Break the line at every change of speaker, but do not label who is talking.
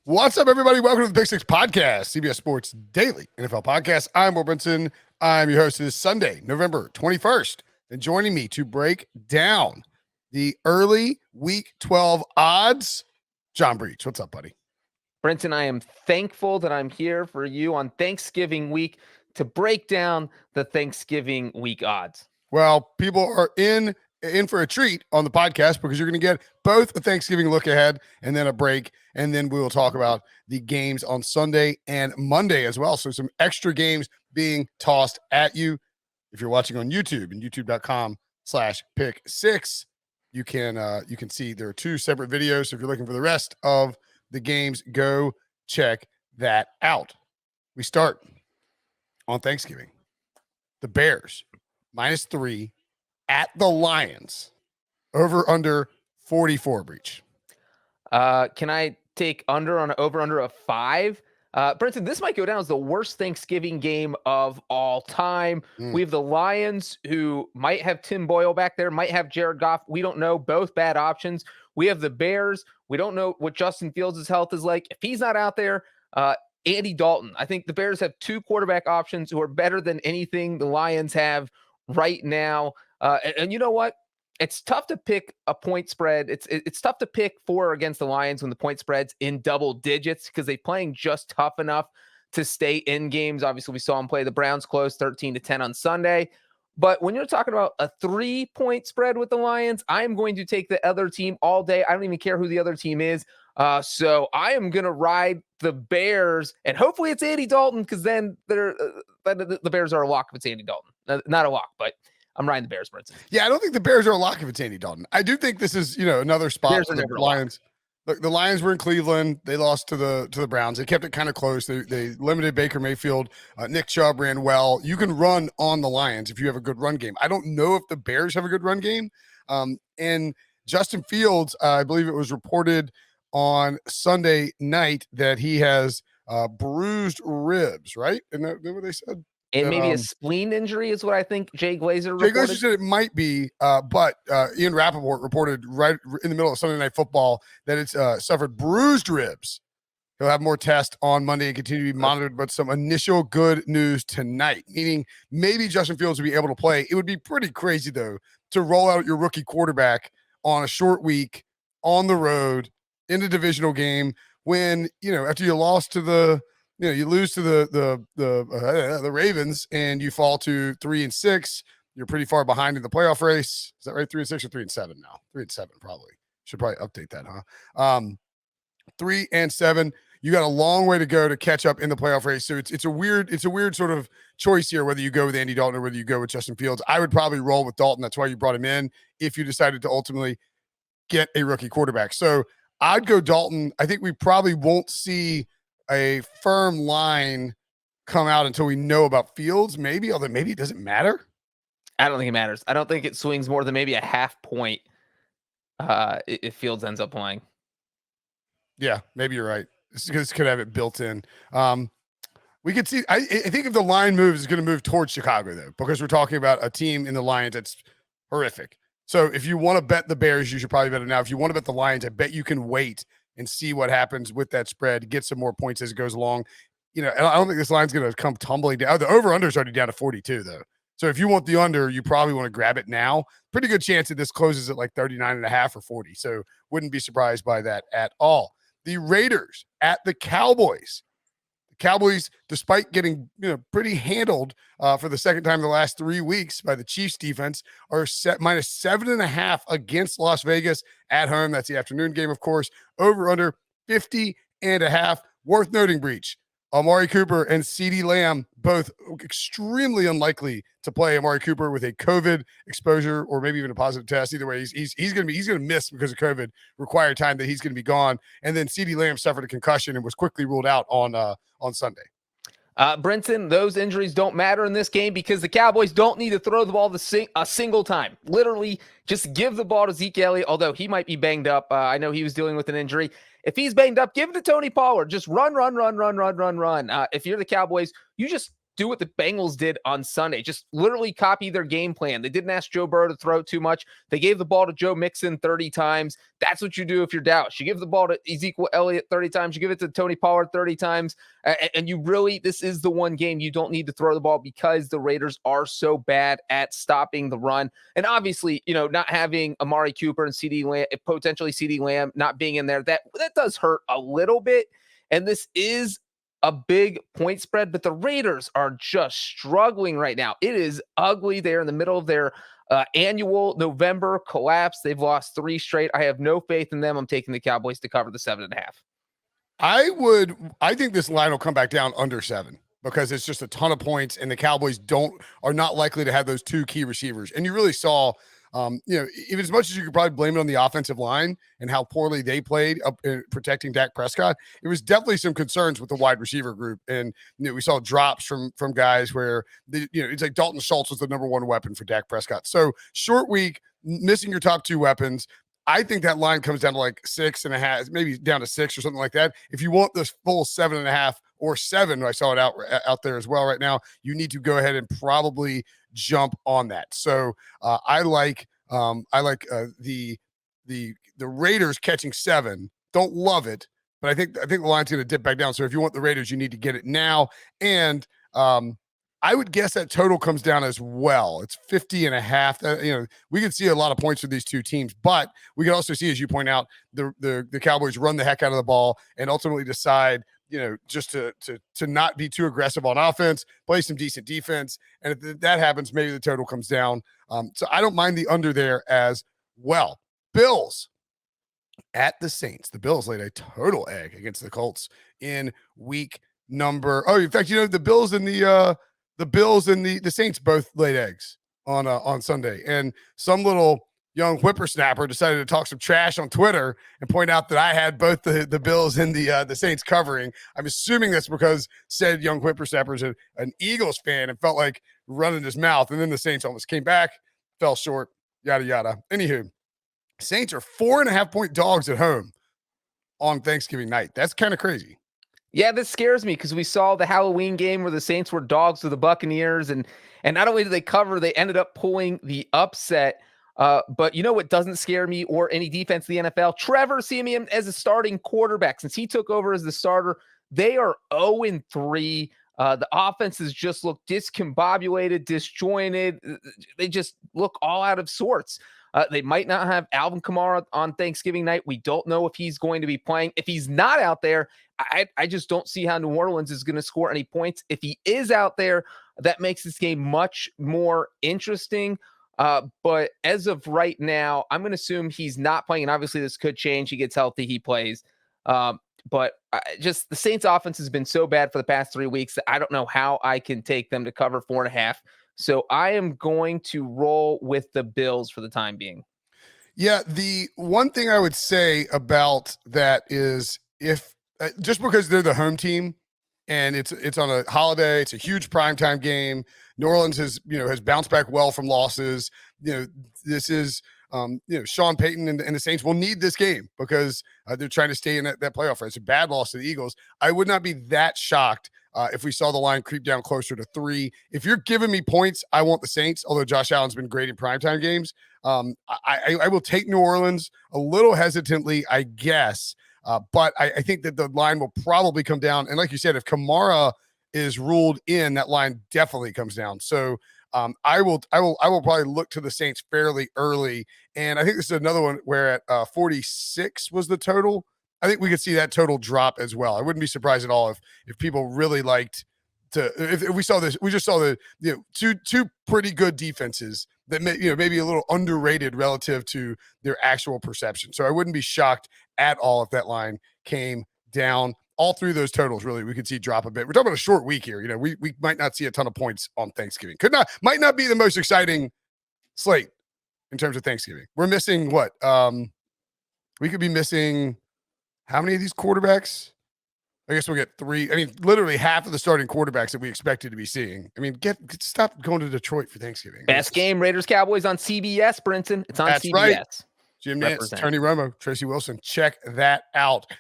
What's up, everybody? Welcome to the Pick Six Podcast, CBS Sports Daily NFL Podcast. I'm Brinson. I'm your host this Sunday, November 21st. And joining me to break down the early Week 12 odds, John Breech. What's up, buddy?
Brinson, I am thankful that I'm here for you on Thanksgiving week to break down the Thanksgiving week odds.
Well, people are in for a treat on the podcast because you're going to get both a Thanksgiving look ahead and then a break. And then we will talk about the games on Sunday and Monday as well. So some extra games being tossed at you. If you're watching on YouTube and youtube.com/pick6, you can see there are two separate videos. So if you're looking for the rest of the games, go check that out. We start on Thanksgiving. The Bears -3 at the Lions, over under 44. Breech.
Can I take under on an over under of 5? Brinson, this might go down as the worst Thanksgiving game of all time. We have the Lions, who might have Tim Boyle back there, might have Jared Goff. We don't know. Both bad options. We have the Bears. We don't know what Justin Fields' health is like. If he's not out there, Andy Dalton. I think the Bears have two quarterback options who are better than anything the Lions have right now. And you know what? It's tough to pick a point spread. It's tough to pick 4 against the Lions when the point spread's in double digits because they're playing just tough enough to stay in games. Obviously, we saw them play the Browns close 13-10 on Sunday. But when you're talking about a 3-point spread with the Lions, I am going to take the other team all day. I don't even care who the other team is. So I am going to ride the Bears, and hopefully it's Andy Dalton because then the Bears are a lock if it's Andy Dalton. Not a lock, but I'm riding the Bears, Brinson.
Yeah, I don't think the Bears are a lock if it's Andy Dalton. I do think this is, another spot for the Lions. Look, the Lions were in Cleveland. They lost to the Browns. They kept it kind of close. They limited Baker Mayfield. Nick Chubb ran well. You can run on the Lions if you have a good run game. I don't know if the Bears have a good run game. And Justin Fields, I believe it was reported on Sunday night that he has bruised ribs, right? Isn't that what they said?
And maybe a spleen injury is what I think Jay Glazer reported.
Jay Glazer said it might be, but Ian Rappaport reported right in the middle of Sunday Night Football that it's suffered bruised ribs. He'll have more tests on Monday and continue to be monitored, but some initial good news tonight, meaning maybe Justin Fields will be able to play. It would be pretty crazy, though, to roll out your rookie quarterback on a short week on the road in a divisional game when, after you lost to you lose to the Ravens and you fall to 3-6. You're pretty far behind in the playoff race. Is that right? 3-6 or 3-7 now? 3-7 probably. Should probably update that, huh? 3-7. You got a long way to go to catch up in the playoff race. So it's a weird sort of choice here whether you go with Andy Dalton or whether you go with Justin Fields. I would probably roll with Dalton. That's why you brought him in if you decided to ultimately get a rookie quarterback. So I'd go Dalton. I think we probably won't see a firm line come out until we know about Fields, although maybe it doesn't matter.
I don't think it matters. I don't think it swings more than maybe a half point if Fields ends up playing.
Yeah, maybe you're right. This could have it built in. We could see, I think if the line moves, it's going to move towards Chicago, though, because we're talking about a team in the Lions that's horrific. So if you want to bet the Bears, you should probably bet it now. If you want to bet the Lions, I bet you can wait and see what happens with that spread, get some more points as it goes along. I don't think this line's going to come tumbling down. The over-under is already down to 42, though. So if you want the under, you probably want to grab it now. Pretty good chance that this closes at like 39.5 or 40. So wouldn't be surprised by that at all. The Raiders at the Cowboys. The Cowboys, despite getting pretty handled for the second time in the last 3 weeks by the Chiefs defense, are set -7.5 against Las Vegas at home. That's the afternoon game, of course. Over under 50.5. Worth noting, Breech. Amari Cooper and CeeDee Lamb, both extremely unlikely to play. Amari Cooper with a COVID exposure or maybe even a positive test. Either way, he's going to miss because of COVID required time that he's going to be gone. And then CeeDee Lamb suffered a concussion and was quickly ruled out on Sunday.
Brinson, those injuries don't matter in this game because the Cowboys don't need to throw the ball a single time. Literally, just give the ball to Zeke Elliott, although he might be banged up. I know he was dealing with an injury. If he's banged up, give it to Tony Pollard. Just run. If you're the Cowboys, you just do what the Bengals did on Sunday. Just literally copy their game plan. They didn't ask Joe Burrow to throw too much. They gave the ball to Joe Mixon 30 times. That's what you do if you're Dallas. You give the ball to Ezekiel Elliott 30 times. You give it to Tony Pollard 30 times. And you really, this is the one game you don't need to throw the ball because the Raiders are so bad at stopping the run. And obviously, not having Amari Cooper and CeeDee Lamb, potentially CeeDee Lamb not being in there, that does hurt a little bit. And this is a big point spread, but the Raiders are just struggling right now. It is ugly. They're in the middle of their annual November collapse. They've lost 3 straight. I have no faith in them. I'm taking the Cowboys to cover the 7.5.
I think this line will come back down under 7 because it's just a ton of points and the Cowboys are not likely to have those 2 key receivers. And you really saw, even as much as you could probably blame it on the offensive line and how poorly they played up in protecting Dak Prescott, it was definitely some concerns with the wide receiver group. And we saw drops from guys where it's like Dalton Schultz was the number 1 weapon for Dak Prescott. So short week, missing your top 2 weapons. I think that line comes down to like 6.5, maybe down to 6 or something like that. If you want this full 7.5 or 7, I saw it out there as well right now, you need to go ahead and probably jump on that. So I like the Raiders catching 7. Don't love it, but I think the line's going to dip back down. So if you want the Raiders, you need to get it now. And I would guess that total comes down as well. It's 50.5. We can see a lot of points for these 2 teams, but we can also see, as you point out, the Cowboys run the heck out of the ball and ultimately decide, just to not be too aggressive on offense, play some decent defense. And if that happens, maybe the total comes down. So I don't mind the under there as well. Bills at the Saints. The Bills laid a total egg against the Colts in week number. Oh, in fact, the Bills and the Saints both laid eggs on Sunday, and some little young whippersnapper decided to talk some trash on Twitter and point out that I had both the Bills and the Saints covering. I'm assuming that's because said young whippersnapper is an Eagles fan and felt like running his mouth, and then the Saints almost came back, fell short, yada yada. Anywho, Saints are 4.5-point dogs at home on Thanksgiving night. That's kind of crazy.
Yeah, this scares me because we saw the Halloween game where the Saints were dogs to the Buccaneers, and not only did they cover, they ended up pulling the upset. But you know what doesn't scare me or any defense in the NFL? Trevor Siemian as a starting quarterback. Since he took over as the starter, they are 0-3. The offenses just look discombobulated, disjointed. They just look all out of sorts. They might not have Alvin Kamara on Thanksgiving night. We don't know if he's going to be playing. If he's not out there, I just don't see how New Orleans is going to score any points. If he is out there, that makes this game much more interesting. But as of right now, I'm going to assume he's not playing. And obviously this could change. He gets healthy, he plays. But just the Saints offense has been so bad for the past 3 weeks that I don't know how I can take them to cover 4.5. So I am going to roll with the Bills for the time being.
Yeah, the one thing I would say about that is if just because they're the home team and it's on a holiday, it's a huge primetime game. New Orleans has bounced back well from losses. This is Sean Payton and the Saints will need this game because they're trying to stay in that playoff race. It's a bad loss to the Eagles. I would not be that shocked if we saw the line creep down closer to 3. If you're giving me points, I want the Saints, although Josh Allen's been great in primetime games. I will take New Orleans a little hesitantly, I guess. But I think that the line will probably come down. And like you said, if Kamara is ruled in, that line definitely comes down. So I will probably look to the Saints fairly early. And I think this is another one where at 46 was the total. I think we could see that total drop as well. I wouldn't be surprised at all if people really liked to, if we saw this, we just saw the, two pretty good defenses that maybe a little underrated relative to their actual perception. So I wouldn't be shocked at all if that line came down. All through those totals, really, we could see drop a bit. We're talking about a short week here. We might not see a ton of points on Thanksgiving. Might not be the most exciting slate in terms of Thanksgiving. We're missing what? We could be missing how many of these quarterbacks? I guess we'll get 3. I mean, literally half of the starting quarterbacks that we expected to be seeing. I mean, stop going to Detroit for Thanksgiving.
Best game, Raiders-Cowboys on CBS, Brinson. It's on
That's
CBS.
Right. Jim Nantz, Tony Romo, Tracy Wilson. Check that out.